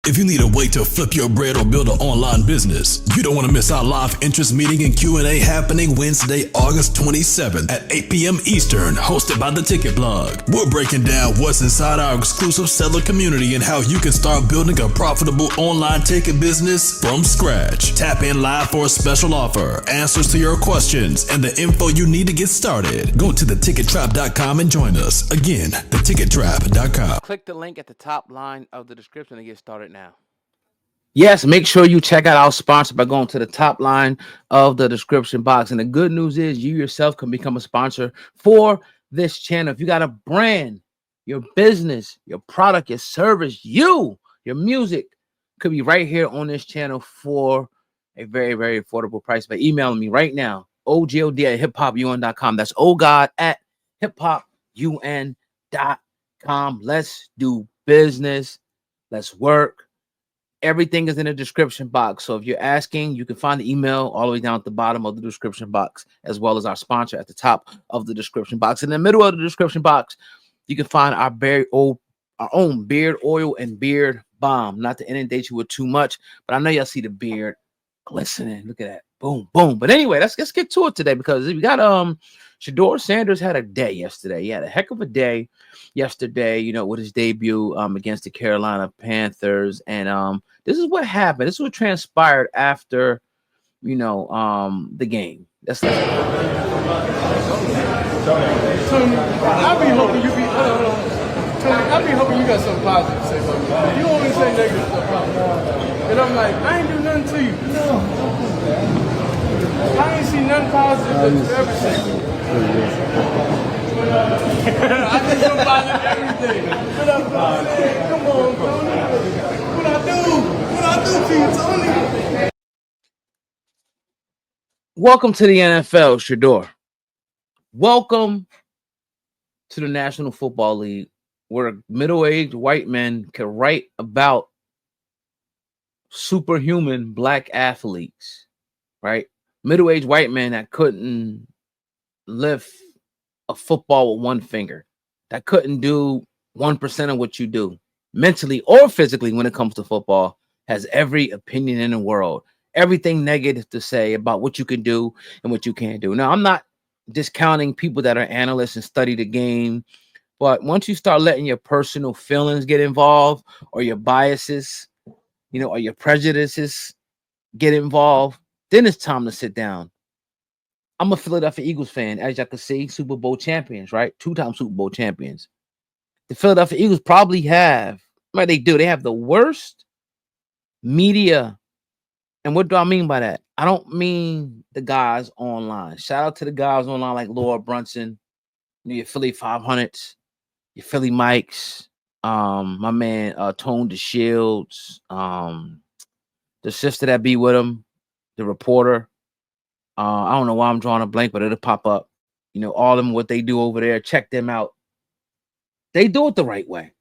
If you need a way to flip your bread or build an online business, you don't want to miss our live interest meeting and Q&A happening Wednesday, August 27th at 8 p.m. Eastern, hosted by The Ticket Blog. We're breaking down what's inside our exclusive seller community and how you can start building a profitable online ticket business from scratch. Tap in live for a special offer, answers to your questions, and the info you need to get started. Go to thetickettrap.com and join us. Again, thetickettrap.com. Click the link at the top line of the description to get started now. Yes, make sure you check out our sponsor by going to the top line of the description box. And the good news is you yourself can become a sponsor for this channel. If you got a brand, your business, your product, your service, your music could be right here on this channel for a very, very affordable price by emailing me right now, ogod@hiphopun.com. That's ogod@hiphopun.com. Let's do business. Let's work. Everything is in the description box. So if you're asking, you can find the email all the way down at the bottom of the description box, as well as our sponsor at the top of the description box. In the middle of the description box, you can find our own beard oil and beard balm. Not to inundate you with too much, but I know y'all see the beard glistening. Look at that. Boom, boom. But anyway, let's get to it today, because we got Shedeur Sanders had a day yesterday. He had a heck of a day yesterday, with his debut against the Carolina Panthers. And this is what happened. This is what transpired after, the game. That's Tony, I be hoping you be Tony, I be hoping you got something positive to say about me. You always say negative stuff about me. And I'm like, I ain't do nothing to you. No. I ain't seen nothing positive that you ever said. I think you're positive everything. What up, Tony? Come on, Tony. What I do? What I do to you, Tony? Welcome to the NFL, Shedeur. Welcome to the National Football League, where middle-aged white men can write about superhuman black athletes, right? Middle-aged white men that couldn't lift a football with one finger, that couldn't do 1% of what you do mentally or physically when it comes to football, has every opinion in the world, everything negative to say about what you can do and what you can't do. Now, I'm not discounting people that are analysts and study the game, but once you start letting your personal feelings get involved, or your biases, or your prejudices get involved, then it's time to sit down. I'm a Philadelphia Eagles fan, as y'all can see, Super Bowl champions, right? 2-time Super Bowl champions. The Philadelphia Eagles probably have, they have the worst media. And what do I mean by that? I don't mean the guys online. Shout out to the guys online like Laura Brunson, your Philly 500s, your Philly Mikes, my man Tone DeShields, the sister that be with him, the reporter. I don't know why I'm drawing a blank, but it'll pop up. All of them, what they do over there. Check them out. They do it the right way.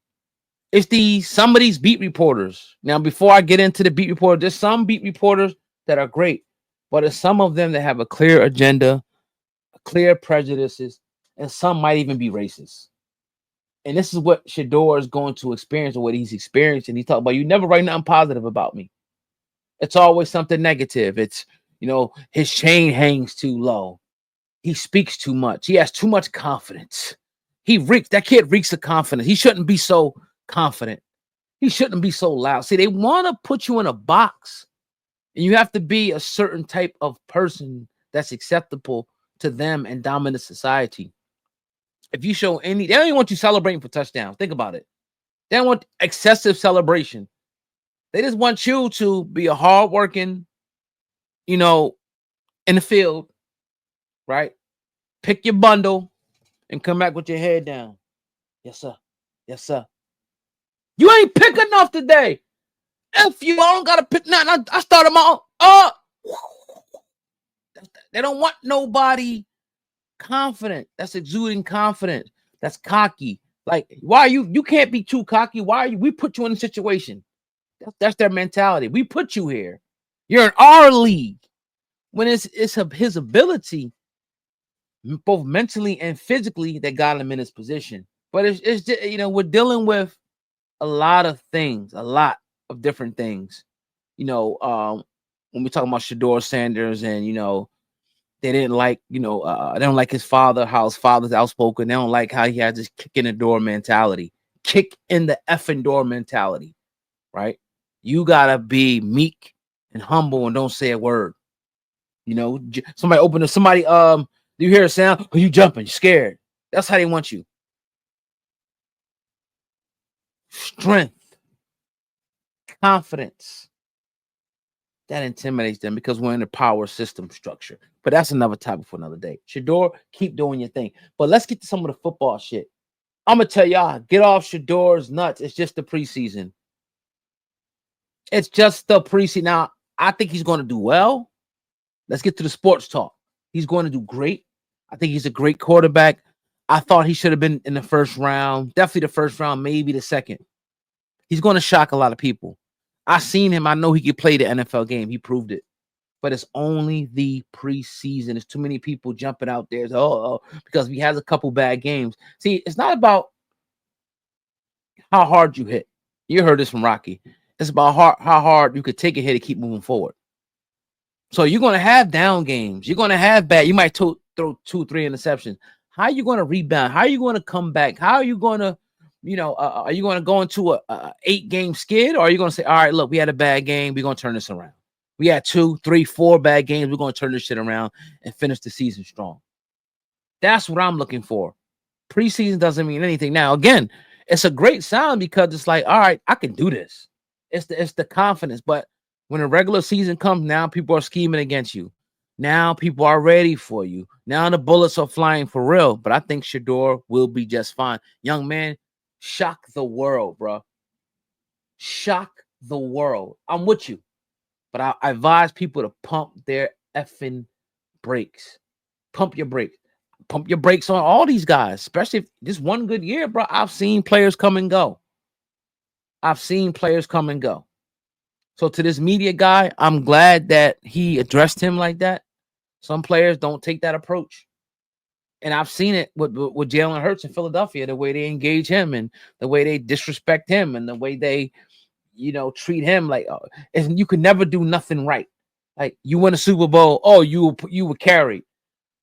It's some of these beat reporters. Now, before I get into the beat reporter, there's some beat reporters that are great, but there's some of them that have a clear agenda, clear prejudices, and some might even be racist. And this is what Shedeur is going to experience, or what he's experienced. And he talked about, you never write nothing positive about me. It's always something negative. It's, his chain hangs too low. He speaks too much. He has too much confidence. That kid reeks of confidence. He shouldn't be so confident. He shouldn't be so loud. See, they want to put you in a box, and you have to be a certain type of person that's acceptable to them and dominant society. If you show they don't even want you celebrating for touchdowns. Think about it. They don't want excessive celebration. They just want you to be a hardworking, in the field, right? Pick your bundle and come back with your head down. Yes, sir. Yes, sir. You ain't pick enough today. If you don't gotta pick nothing, I started my own. They don't want nobody confident. That's exuding confidence. That's cocky. Like, why you can't be too cocky? Why we put you in a situation? That's their mentality. We put you here. You're in our league. When it's his ability, both mentally and physically, that got him in his position. But it's just, we're dealing with a lot of things, a lot. of different things. You know, when we talk about Shedeur Sanders, and they didn't like, they don't like his father, how his father's outspoken. They don't like how he has this kick in the door mentality, kick in the effing door mentality, right? You gotta be meek and humble and don't say a word. Somebody open up, somebody, you hear a sound, you jumping, you're scared. That's how they want you. Strength, confidence. That intimidates them because we're in a power system structure. But that's another topic for another day. Shedeur, keep doing your thing. But let's get to some of the football shit. I'm going to tell y'all, get off Shedeur's nuts. It's just the preseason. It's just the preseason. Now, I think he's going to do well. Let's get to the sports talk. He's going to do great. I think he's a great quarterback. I thought he should have been in the first round. Definitely the first round, maybe the second. He's going to shock a lot of people. I seen him. I know he could play the NFL game. He proved it. But it's only the preseason. There's too many people jumping out there. Because he has a couple bad games. See, it's not about how hard you hit. You heard this from Rocky. It's about how hard you could take a hit and keep moving forward. So you're going to have down games. You're going to have bad. You might throw 2-3 interceptions. How are you going to rebound? How are you going to come back? How are you going to, are you going to go into a 8-game skid? Or are you going to say, all right, look, we had a bad game. We're going to turn this around. We had 2, 3, 4 bad games. We're going to turn this shit around and finish the season strong. That's what I'm looking for. Preseason doesn't mean anything. Now, again, it's a great sound because it's like, all right, I can do this. It's the confidence. But when a regular season comes, now people are scheming against you. Now people are ready for you. Now the bullets are flying for real. But I think Shedeur will be just fine. Young man, shock the world, bro. Shock the world. I'm with you. But I advise people to pump their effing brakes. Pump your brakes. Pump your brakes on all these guys, especially if this one good year, bro. I've seen players come and go. So to this media guy, I'm glad that he addressed him like that. Some players don't take that approach. And I've seen it with Jalen Hurts in Philadelphia, the way they engage him and the way they disrespect him and the way they, treat him like, and you could never do nothing right. Like, you win a Super Bowl. Oh, you were carried.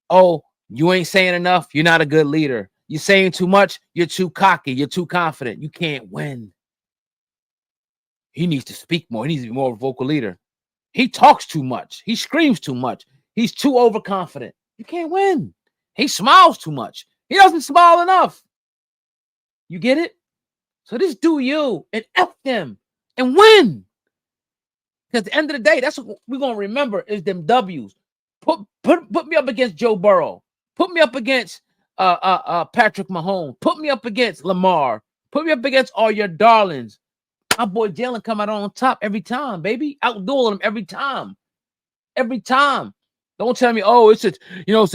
Oh, you ain't saying enough. You're not a good leader. You're saying too much. You're too cocky. You're too confident. You can't win. He needs to speak more. He needs to be more of a vocal leader. He talks too much. He screams too much. He's too overconfident. You can't win. He smiles too much. He doesn't smile enough. You get it? So just do you and F them and win. Because at the end of the day, that's what we're going to remember is them W's. Put me up against Joe Burrow. Put me up against Patrick Mahomes. Put me up against Lamar. Put me up against all your darlings. My boy Jalen come out on top every time, baby. Outdueling him every time. Every time. Don't tell me, oh, it's a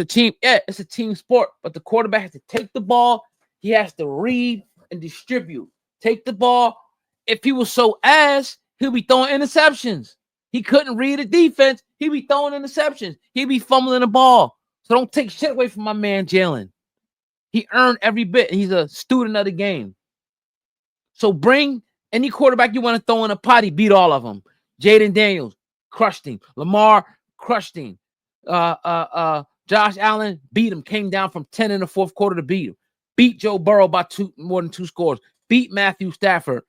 team. Yeah, it's a team sport. But the quarterback has to take the ball. He has to read and distribute. Take the ball. If he was so ass, he'll be throwing interceptions. He couldn't read the defense. He'd be throwing interceptions. He'd be fumbling the ball. So don't take shit away from my man Jalen. He earned every bit. He's a student of the game. So bring any quarterback you want to throw in a potty, beat all of them. Jaden Daniels, crushed him. Lamar, crushed him. Josh Allen, beat him. Came down from 10 in the fourth quarter to beat him. Beat Joe Burrow by more than 2 scores. Beat Matthew Stafford.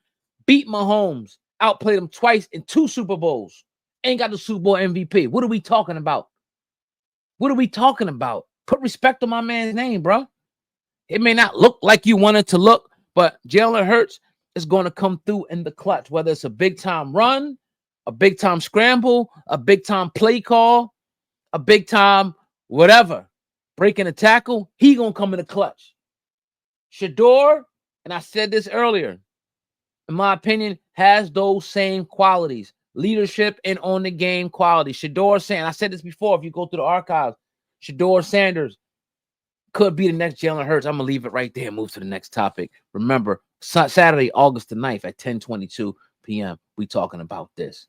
Beat Mahomes. Outplayed him twice in 2 Super Bowls. Ain't got the Super Bowl MVP. What are we talking about? Put respect on my man's name, bro. It may not look like you want it to look, but Jalen Hurts is going to come through in the clutch, whether it's a big-time run, a big-time scramble, a big-time play call, a big-time whatever, breaking a tackle, he going to come in the clutch. Shedeur, and I said this earlier, in my opinion, has those same qualities, leadership and on-the-game quality. Shedeur Sanders, I said this before, if you go through the archives, Shedeur Sanders could be the next Jalen Hurts. I'm going to leave it right there and move to the next topic. Remember, Saturday, August the 9th at 10:22 p.m., we talking about this.